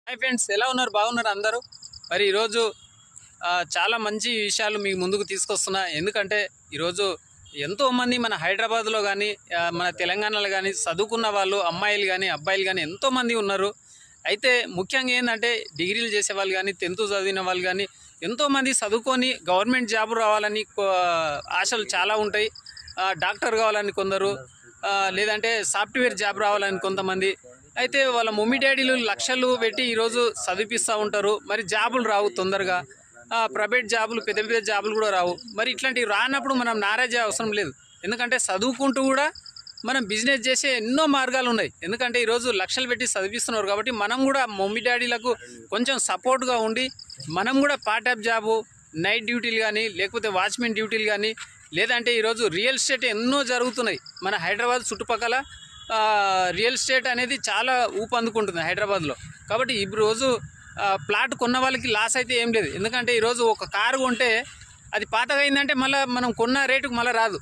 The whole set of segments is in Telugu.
హాయ్ ఫ్రెండ్స్, ఎలా ఉన్నారు? బాగున్నారు అందరూ. మరి ఈరోజు చాలా మంచి విషయాలు మీ ముందుకు తీసుకొస్తున్నా. ఎందుకంటే ఈరోజు ఎంతోమంది మన హైదరాబాద్లో కానీ మన తెలంగాణలో కానీ చదువుకున్న వాళ్ళు అమ్మాయిలు కానీ అబ్బాయిలు కానీ ఎంతోమంది ఉన్నారు. అయితే ముఖ్యంగా ఏంటంటే డిగ్రీలు చేసే వాళ్ళు కానీ 10th చదివిన వాళ్ళు కానీ ఎంతోమంది చదువుకొని గవర్నమెంట్ జాబ్ రావాలని ఆశలు చాలా ఉంటాయి. డాక్టర్ కావాలని కొందరు, లేదంటే సాఫ్ట్వేర్ జాబ్ రావాలని కొంతమంది. అయితే వాళ్ళ మమ్మీ డాడీలు లక్షలు పెట్టి ఈరోజు చదివిస్తూ ఉంటారు. మరి జాబులు రావు తొందరగా, ప్రైవేట్ జాబులు పెద్ద పెద్ద జాబులు కూడా రావు. మరి ఇట్లాంటివి రానప్పుడు మనం నారాజ్ అవసరం లేదు. ఎందుకంటే చదువుకుంటూ కూడా మనం బిజినెస్ చేసే ఎన్నో మార్గాలు ఉన్నాయి. ఎందుకంటే ఈరోజు లక్షలు పెట్టి చదివిస్తున్నారు కాబట్టి మనం కూడా మమ్మీ డాడీలకు కొంచెం సపోర్ట్గా ఉండి మనం కూడా పార్ట్ టైం జాబు, నైట్ డ్యూటీలు కానీ, లేకపోతే వాచ్మెన్ డ్యూటీలు కానీ, లేదంటే ఈరోజు రియల్ ఎస్టేట్ ఎన్నో జరుగుతున్నాయి మన హైదరాబాద్ చుట్టుపక్కల. రియల్ ఎస్టేట్ అనేది చాలా ఊపందుకుంటుంది హైదరాబాద్లో. కాబట్టి ఈ రోజు ప్లాట్ కొన్న వాళ్ళకి లాస్ అయితే ఏం లేదు. ఎందుకంటే ఈరోజు ఒక కారు కొంటే అది పాతగా అయిందంటే మళ్ళీ మనం కొన్న రేటుకు మళ్ళీ రాదు.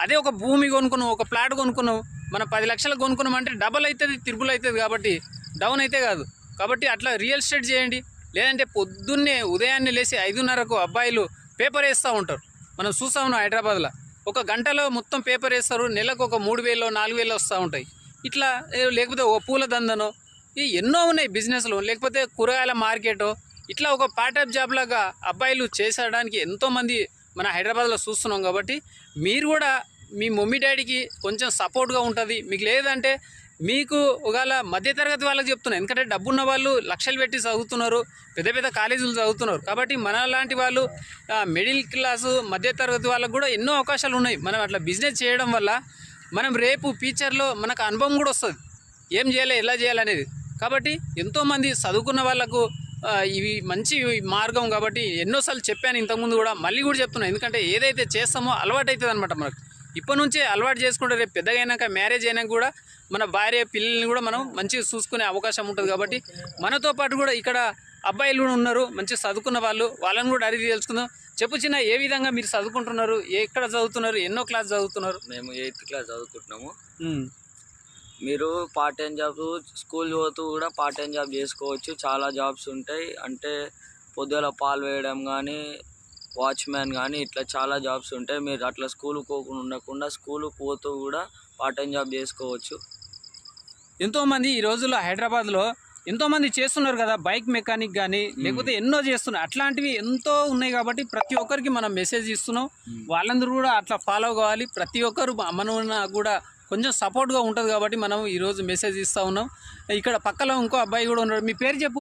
అదే ఒక భూమి కొనుక్కున్నాం, ఒక ప్లాట్ కొనుక్కున్నాం, మనం 10 లక్షలకు కొనుక్కున్నాం అంటే డబల్ అవుతుంది, త్రిబుల్ అవుతుంది. కాబట్టి డౌన్ అయితే కాదు. కాబట్టి అట్లా రియల్ ఎస్టేట్ చేయండి. లేదంటే పొద్దున్నే ఉదయాన్నే లేచి 5:30కు అబ్బాయిలు పేపర్ వేస్తూ ఉంటారు. మనం చూస్తూ ఉన్నాం హైదరాబాద్లో. ఒక గంటలో మొత్తం పేపర్ వేస్తారు. నెలకు ఒక 3,000 4,000 వస్తూ ఉంటాయి. ఇట్లా లేకపోతే ఒక పూల దందనో, ఈ ఎన్నో ఉన్నాయి బిజినెస్లు, లేకపోతే కూరగాయల మార్కెటో, ఇట్లా ఒక పార్ట్ టైం జాబ్ లాగా అబ్బాయిలు చేసేయడానికి ఎంతోమంది మన హైదరాబాద్లో చూస్తున్నాం. కాబట్టి మీరు కూడా మీ మమ్మీ డాడీకి కొంచెం సపోర్ట్గా ఉంటుంది. మీకు లేదంటే మీకు ఒకవేళ మధ్యతరగతి వాళ్ళకి చెప్తున్నారు. ఎందుకంటే డబ్బున్న వాళ్ళు లక్షలు పెట్టి చదువుతున్నారు, పెద్ద పెద్ద కాలేజీలు చదువుతున్నారు. కాబట్టి మన లాంటి వాళ్ళు మిడిల్ క్లాసు మధ్యతరగతి వాళ్ళకు కూడా ఎన్నో అవకాశాలు ఉన్నాయి. మనం అట్లా బిజినెస్ చేయడం వల్ల మనం రేపు ఫ్యూచర్లో మనకు అనుభవం కూడా వస్తుంది, ఏం చేయాలి, ఎలా చేయాలనేది. కాబట్టి ఎంతోమంది చదువుకున్న వాళ్ళకు ఇవి మంచి మార్గం. కాబట్టి ఎన్నోసార్లు చెప్పాను ఇంతకుముందు కూడా, మళ్ళీ కూడా చెప్తున్నాను. ఎందుకంటే ఏదైతే చేస్తామో అలవాటు అవుతుంది అనమాట మనకు. ఇప్పటి నుంచే అలవాటు చేసుకుంటే రేపు పెద్దగా అయినాక, మ్యారేజ్ అయినాక కూడా మన భార్య పిల్లల్ని కూడా మనం మంచిగా చూసుకునే అవకాశం ఉంటుంది. కాబట్టి మనతో పాటు కూడా ఇక్కడ అబ్బాయిలు కూడా ఉన్నారు, మంచిగా చదువుకున్న వాళ్ళు. వాళ్ళని కూడా అడిగి తెలుసుకుందాం. చెప్పు చిన్న, ఏ విధంగా మీరు చదువుకుంటున్నారు, ఎక్కడ చదువుతున్నారు, ఎన్నో క్లాస్ చదువుతున్నారు? మేము 8th క్లాస్ చదువుకుంటున్నాము. మీరు పార్ట్ టైం జాబ్, స్కూల్ పోతూ కూడా పార్ట్ టైం జాబ్ చేసుకోవచ్చు. చాలా జాబ్స్ ఉంటాయి. అంటే పొద్దుల పాలు వేయడం కానీ, వాచ్మ్యాన్ కానీ, ఇట్లా చాలా జాబ్స్ ఉంటాయి. మీరు అట్లా స్కూల్కి పోకుండా ఉండకుండా స్కూల్కి పోతూ కూడా పార్ట్ టైం జాబ్ చేసుకోవచ్చు. ఎంతోమంది ఈ రోజుల్లో హైదరాబాద్లో ఎంతోమంది చేస్తున్నారు కదా, బైక్ మెకానిక్ కానీ, లేకపోతే ఎన్నో చేస్తున్నారు. అట్లాంటివి ఎంతో ఉన్నాయి. కాబట్టి ప్రతి ఒక్కరికి మనం మెసేజ్ ఇస్తున్నాం. వాళ్ళందరూ కూడా అట్లా ఫాలో కావాలి. ప్రతి ఒక్కరు మన కూడా కొంచెం సపోర్ట్గా ఉంటుంది. కాబట్టి మనం ఈరోజు మెసేజ్ ఇస్తూ ఉన్నాం. ఇక్కడ పక్కలో ఇంకో అబ్బాయి కూడా ఉన్నాడు. మీ పేరు చెప్పు.